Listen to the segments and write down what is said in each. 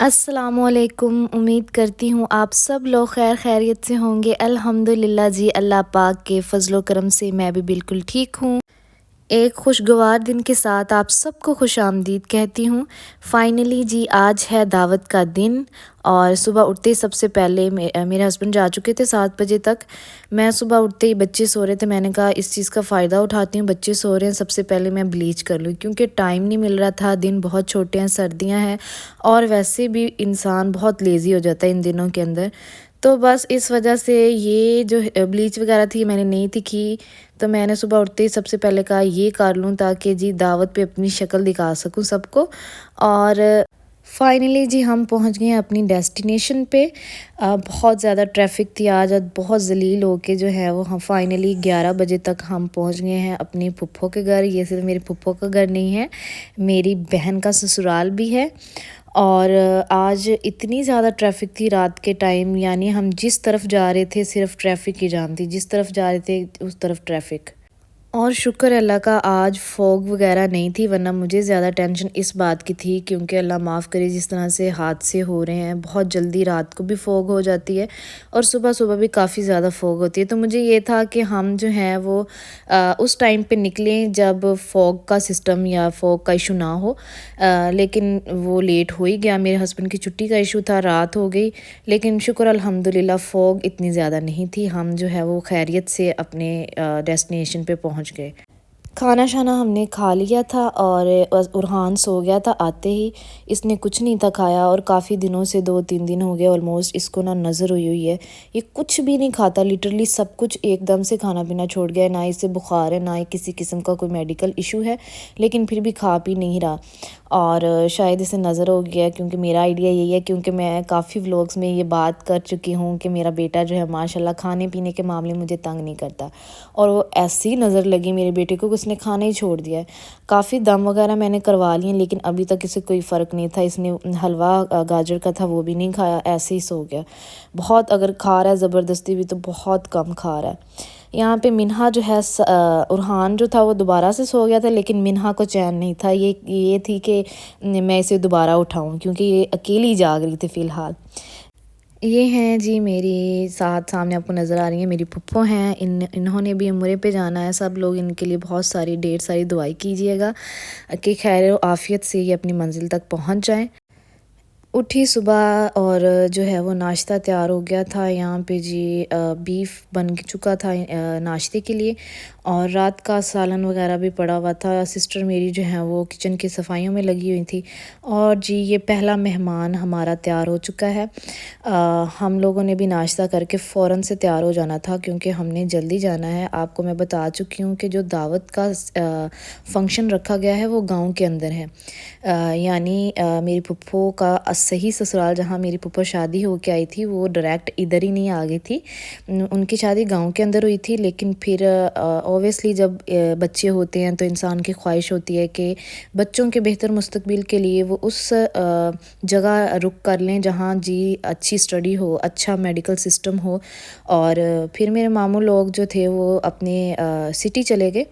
अस्सलामुअलैकुम। उम्मीद करती हूँ आप सब लोग खैर खैरियत से होंगे। अल्हम्दुलिल्लाह जी, अल्लाह पाक के फ़ज़ल करम से मैं भी बिल्कुल ठीक हूँ। एक खुशगवार दिन के साथ आप सबको खुशामदीद कहती हूँ। फ़ाइनली जी आज है दावत का दिन और सुबह उठते ही सबसे पहले मेरे हस्बैंड जा चुके थे 7 बजे तक। मैं सुबह उठते ही बच्चे सो रहे थे, मैंने कहा इस चीज़ का फ़ायदा उठाती हूँ, बच्चे सो रहे हैं सबसे पहले मैं ब्लीच कर लूँ क्योंकि टाइम नहीं मिल रहा था, दिन बहुत छोटे हैं, सर्दियाँ हैं और वैसे भी इंसान बहुत लेज़ी हो जाता है इन दिनों के अंदर। तो बस इस वजह से ये जो ब्लीच वगैरह थी मैंने नहीं थी की, तो मैंने सुबह उठते ही सबसे पहले कहा ये कर लूँ ताकि जी दावत पे अपनी शक्ल दिखा सकूँ सबको। और फाइनली जी हम पहुंच गए हैं अपनी डेस्टिनेशन पे। बहुत ज़्यादा ट्रैफिक थी आज बहुत ज़लील होके जो है वो हम फाइनली 11 बजे तक हम पहुंच गए हैं अपनी फुप्पो के घर। ये सिर्फ मेरी फुप्पो का घर नहीं है, मेरी बहन का ससुराल भी है। और आज इतनी ज़्यादा ट्रैफिक थी रात के टाइम, यानी हम जिस तरफ जा रहे थे सिर्फ ट्रैफिक ही जाम थी, जिस तरफ जा रहे थे उस तरफ ट्रैफिक। और शुक्र अल्लाह का आज फ़ॉग वगैरह नहीं थी, वरना मुझे ज़्यादा टेंशन इस बात की थी क्योंकि अल्लाह माफ़ करे जिस तरह से हादसे हो रहे हैं, बहुत जल्दी रात को भी फ़ॉग हो जाती है और सुबह सुबह भी काफ़ी ज़्यादा फ़ॉग होती है। तो मुझे ये था कि हम जो है वो उस टाइम पे निकलें जब फ़ॉग का सिस्टम या फ़ॉग का इशू ना हो। लेकिन वो लेट हो ही गया, मेरे हस्बैंड की छुट्टी का इशू था, रात हो गई। लेकिन शुक्र अल्हम्दुलिल्लाह फ़ॉग इतनी ज़्यादा नहीं थी, हम जो है वो खैरियत से अपने डेस्टिनेशन पे पहुंच गए। खाना शाना हमने खा लिया था और उरहान सो गया था आते ही। इसने कुछ नहीं था खाया और काफ़ी दिनों से 2-3 दिन हो गए ऑलमोस्ट इसको ना नज़र हुई हुई है। ये कुछ भी नहीं खाता, लिटरली सब कुछ एकदम से खाना पीना छोड़ गया है। ना इसे बुखार है, ना ही किसी किस्म का कोई मेडिकल इशू है, लेकिन फिर भी खा पी नहीं रहा। और शायद इसे नज़र हो गया क्योंकि मेरा आइडिया यही है, क्योंकि मैं काफ़ी व्लॉग्स में ये बात कर चुकी हूँ कि मेरा बेटा जो है माशाल्लाह खाने पीने के मामले मुझे तंग नहीं करता। और वो ऐसी नज़र लगी मेरे बेटे को कि उसने खाना ही छोड़ दिया है। काफ़ी दम वगैरह मैंने करवा लिए लेकिन अभी तक इसे कोई फ़र्क नहीं था। इसने हलवा गाजर का था वो भी नहीं खाया, ऐसे ही सो गया। बहुत अगर खा रहा है ज़बरदस्ती भी तो बहुत कम खा रहा है। यहाँ पे मिन्हा जो है उरहान जो था वो दोबारा से सो गया था, लेकिन मिन्हा को चैन नहीं था, ये थी कि मैं इसे दोबारा उठाऊं क्योंकि ये अकेली जाग रही थी फ़िलहाल। ये हैं जी मेरी साथ सामने आपको नज़र आ रही हैं मेरी फुप्पो हैं। इन्होंने भी उम्रे पे जाना है। सब लोग इनके लिए बहुत सारी ढेर सारी दुआई कीजिएगा कि खैर आफ़ियत से ये अपनी मंजिल तक पहुंच जाएं। उठी सुबह और जो है वो नाश्ता तैयार हो गया था यहाँ पे जी। बीफ बन चुका था नाश्ते के लिए और रात का सालन वगैरह भी पड़ा हुआ था। सिस्टर मेरी जो है वो किचन की सफाइयों में लगी हुई थी। और जी ये पहला मेहमान हमारा तैयार हो चुका है। हम लोगों ने भी नाश्ता करके फ़ौरन से तैयार हो जाना था क्योंकि हमने जल्दी जाना है। आपको मैं बता चुकी हूँ कि जो दावत का फ़ंक्शन रखा गया है वो गांव के अंदर है। यानी मेरी फुप्पो का सही ससुराल जहाँ मेरी फुप्पो शादी हो के आई थी वो डायरेक्ट इधर ही नहीं आ गई थी। उनकी शादी गांव के अंदर हुई थी, लेकिन फिर ऑब्वियसली जब बच्चे होते हैं तो इंसान की ख्वाहिश होती है कि बच्चों के बेहतर मुस्तकबिल के लिए वो उस जगह रुक कर लें जहाँ जी अच्छी स्टडी हो, अच्छा मेडिकल सिस्टम हो। और फिर मेरे मामू लोग जो थे वो अपने सिटी चले गए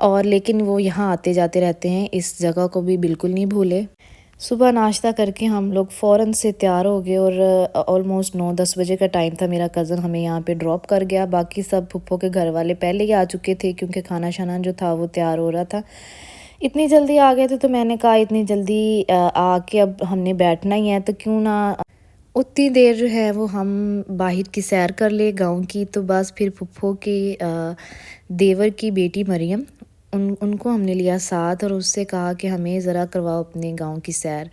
और लेकिन वो यहाँ आते जाते रहते हैं, इस जगह को भी बिल्कुल नहीं भूले। सुबह नाश्ता करके हम लोग फ़ौरन से तैयार हो गए और ऑलमोस्ट 9-10 बजे का टाइम था। मेरा कज़न हमें यहाँ पे ड्रॉप कर गया, बाकी सब फुप्पो के घर वाले पहले ही आ चुके थे क्योंकि खाना शाना जो था वो तैयार हो रहा था। इतनी जल्दी आ गए थे तो मैंने कहा इतनी जल्दी आके अब हमने बैठना ही है तो क्यों ना उतनी देर जो है वो हम बाहर की सैर कर ले गांव की। तो बस फिर फुप्पो के देवर की बेटी मरियम, उनको हमने लिया साथ और उससे कहा कि हमें ज़रा करवाओ अपने गांव की सैर।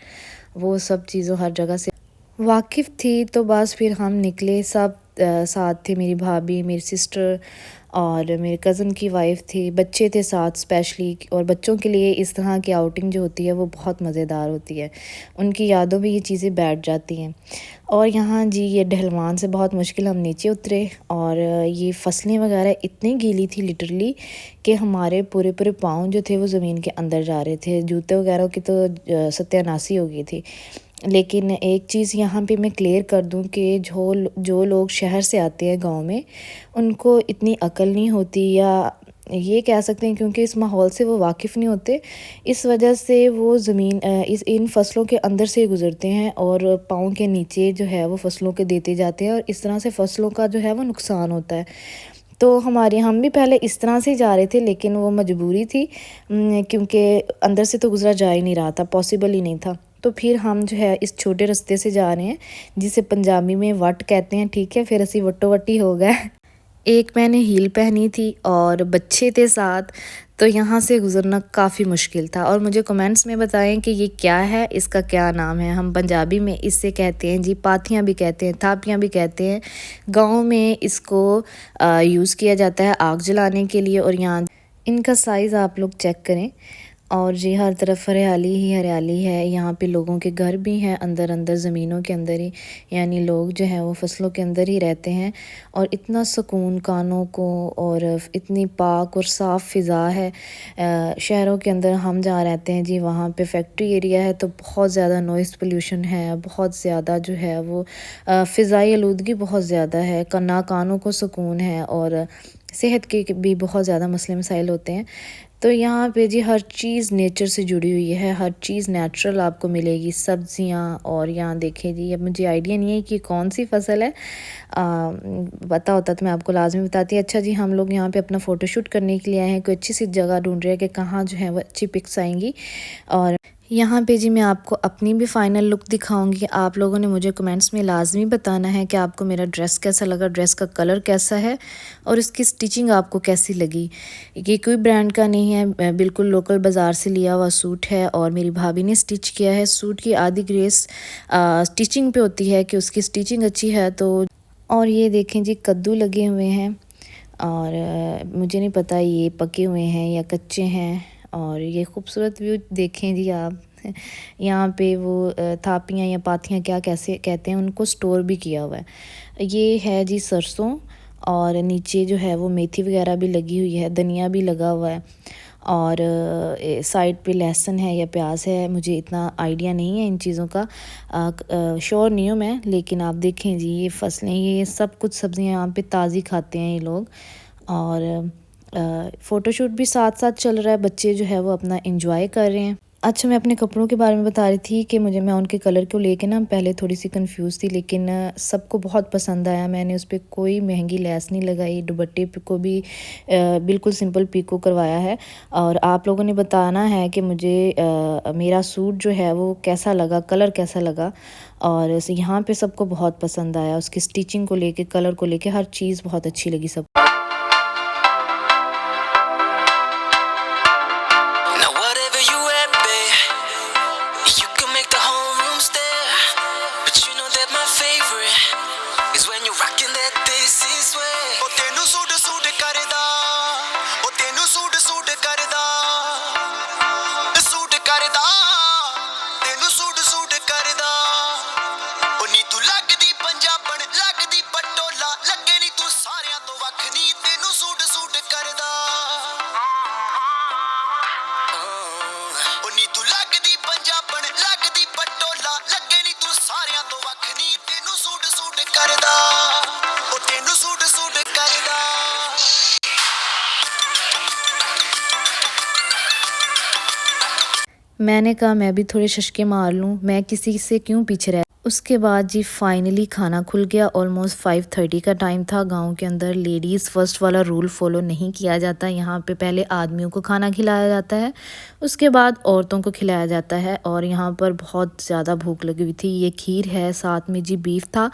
वो सब चीज़ों हर जगह से वाकिफ़ थी। तो बस फिर हम निकले सब साथ थे, मेरी भाभी, मेरी सिस्टर और मेरे कज़न की वाइफ थी, बच्चे थे साथ स्पेशली। और बच्चों के लिए इस तरह की आउटिंग जो होती है वो बहुत मज़ेदार होती है, उनकी यादों में ये चीज़ें बैठ जाती हैं। और यहाँ जी ये ढलवान से बहुत मुश्किल हम नीचे उतरे और ये फसलें वगैरह इतनी गीली थी लिटरली कि हमारे पूरे पूरे पाँव जो थे वो ज़मीन के अंदर जा रहे थे। जूते वगैरह की तो सत्यानाशी हो गई थी। लेकिन एक चीज़ यहाँ पे मैं क्लियर कर दूँ कि जो लोग शहर से आते हैं गांव में, उनको इतनी अकल नहीं होती या ये कह सकते हैं क्योंकि इस माहौल से वो वाकिफ़ नहीं होते, इस वजह से वो ज़मीन इस इन फसलों के अंदर से गुज़रते हैं और पाँव के नीचे जो है वो फसलों के देते जाते हैं और इस तरह से फसलों का जो है वो नुकसान होता है। तो हम भी पहले इस तरह से ही जा रहे थे, लेकिन वो मजबूरी थी क्योंकि अंदर से तो गुज़रा जा ही नहीं रहा था, पॉसिबल ही नहीं था। तो फिर हम जो है इस छोटे रास्ते से जा रहे हैं जिसे पंजाबी में वट कहते हैं, ठीक है। फिर असी वट्टो वट्टी हो गए। एक मैंने हील पहनी थी और बच्चे थे साथ, तो यहाँ से गुज़रना काफ़ी मुश्किल था। और मुझे कमेंट्स में बताएं कि ये क्या है, इसका क्या नाम है। हम पंजाबी में इससे कहते हैं जी पाथियाँ भी कहते हैं, थापियाँ भी कहते हैं। गांव में इसको यूज़ किया जाता है आग जलाने के लिए। और यहाँ इनका साइज़ आप लोग चेक करें। और जी हर तरफ हरियाली ही हरियाली है। यहाँ पे लोगों के घर भी हैं अंदर अंदर ज़मीनों के अंदर ही, यानी लोग जो हैं वो फसलों के अंदर ही रहते हैं। और इतना सुकून कानों को, और इतनी पाक और साफ़ फ़िज़ा है। शहरों के अंदर हम जहाँ रहते हैं जी वहाँ पे फैक्ट्री एरिया है, तो बहुत ज़्यादा नॉइज़ पोल्यूशन है, बहुत ज़्यादा जो है वो फ़िज़ाई आलूदगी बहुत ज़्यादा है, ना कानों को सुकून है और सेहत के भी बहुत ज़्यादा मसले मसाइल होते हैं। तो यहाँ पे जी हर चीज़ नेचर से जुड़ी हुई है, हर चीज़ नेचुरल आपको मिलेगी, सब्जियाँ। और यहाँ देखें जी, अब मुझे आइडिया नहीं है कि कौन सी फ़सल है, पता होता तो मैं आपको लाजमी बताती। अच्छा जी, हम लोग यहाँ पे अपना फ़ोटोशूट करने के लिए आए हैं, कोई अच्छी सी जगह ढूंढ रहे हैं कि कहाँ जो है वो अच्छी पिक्स आएंगी। और यहाँ पे जी मैं आपको अपनी भी फ़ाइनल लुक दिखाऊंगी। आप लोगों ने मुझे कमेंट्स में लाजमी बताना है कि आपको मेरा ड्रेस कैसा लगा, ड्रेस का कलर कैसा है और इसकी स्टिचिंग आपको कैसी लगी। ये कोई ब्रांड का नहीं है, बिल्कुल लोकल बाज़ार से लिया हुआ सूट है और मेरी भाभी ने स्टिच किया है। सूट की आधी ग्रेस स्टिचिंग पे होती है कि उसकी स्टिचिंग अच्छी है। तो और ये देखें जी कद्दू लगे हुए हैं और मुझे नहीं पता ये पके हुए हैं या कच्चे हैं। और ये खूबसूरत व्यू देखें जी आप। यहाँ पे वो थापियाँ या पाथियाँ क्या कैसे कहते हैं उनको, स्टोर भी किया हुआ है। ये है जी सरसों, और नीचे जो है वो मेथी वगैरह भी लगी हुई है, धनिया भी लगा हुआ है। और साइड पे लहसुन है या प्याज है, मुझे इतना आइडिया नहीं है इन चीज़ों का, श्योर नहीं हूँ मैं। लेकिन आप देखें जी ये फसलें, ये सब कुछ सब्ज़ियाँ यहाँ पे ताज़ी खाते हैं ये लोग। और फ़ोटोशूट भी साथ साथ चल रहा है, बच्चे जो है वो अपना एंजॉय कर रहे हैं। अच्छा, मैं अपने कपड़ों के बारे में बता रही थी कि मैं उनके कलर को लेके ना पहले थोड़ी सी कंफ्यूज थी, लेकिन सबको बहुत पसंद आया। मैंने उस पर कोई महंगी लेस नहीं लगाई, दुपट्टे को भी बिल्कुल सिंपल पीको करवाया है। और आप लोगों ने बताना है कि मुझे मेरा सूट जो है वो कैसा लगा, कलर कैसा लगा। और यहाँ पे सबको बहुत पसंद आया, उसकी स्टिचिंग को लेके, कलर को लेके, हर चीज़ बहुत अच्छी लगी सब। मैंने कहा मैं भी थोड़े शशके मार लूँ, मैं किसी से क्यों पीछे रह। उसके बाद जी फाइनली खाना खुल गया। ऑलमोस्ट 5:30 का टाइम था। गांव के अंदर लेडीज़ फर्स्ट वाला रूल फॉलो नहीं किया जाता। यहाँ पे पहले आदमियों को खाना खिलाया जाता है, उसके बाद औरतों को खिलाया जाता है। और यहाँ पर बहुत ज़्यादा भूख लगी हुई थी। ये खीर है, साथ में जी बीफ था।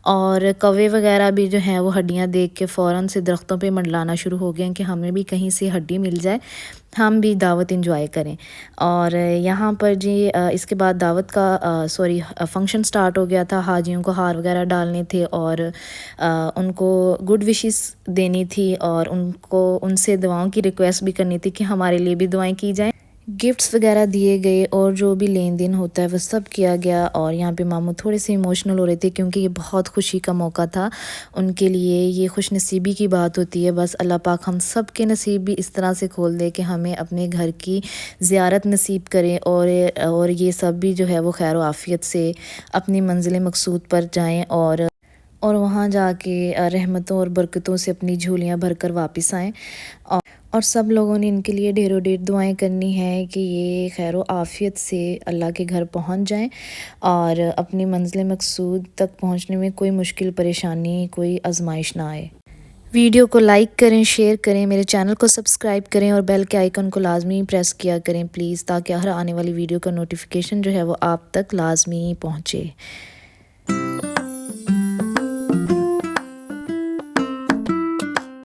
और कौवे वगैरह भी जो हैं वो हड्डियाँ देख के फ़ौरन से दरख्तों पे मंडलाना शुरू हो गए कि हमें भी कहीं से हड्डी मिल जाए, हम भी दावत एंजॉय करें। और यहाँ पर जी इसके बाद दावत का फंक्शन स्टार्ट हो गया था। हाजियों को हार वगैरह डालने थे और उनको गुड विशेस देनी थी और उनको उनसे दुआओं की रिक्वेस्ट भी करनी थी कि हमारे लिए भी दुआएं की जाएं। गिफ्ट्स वगैरह दिए गए और जो भी लेन देन होता है वो सब किया गया। और यहाँ पे मामू थोड़े से इमोशनल हो रहे थे क्योंकि ये बहुत खुशी का मौका था उनके लिए। ये खुश नसीबी की बात होती है। बस अल्लाह पाक हम सब के नसीब भी इस तरह से खोल दे कि हमें अपने घर की ज़ियारत नसीब करें और ये सब भी जो है वो खैर आफ़ियत से अपनी मंजिल मकसूद पर जाएँ और वहाँ जाके रहमतों और बरकतों से अपनी झोलियाँ भर कर वापस आएँ। और सब लोगों ने इनके लिए ढेरों ढेर दुआएं करनी है कि ये खैर व आफ़ियत से अल्लाह के घर पहुंच जाएं और अपनी मंज़िल मकसूद तक पहुंचने में कोई मुश्किल परेशानी कोई आजमाइश ना आए। वीडियो को लाइक करें, शेयर करें, मेरे चैनल को सब्सक्राइब करें और बेल के आइकन को लाजमी प्रेस किया करें प्लीज़, ताकि हर आने वाली वीडियो का नोटिफिकेशन जो है वो आप तक लाजमी पहुँचे।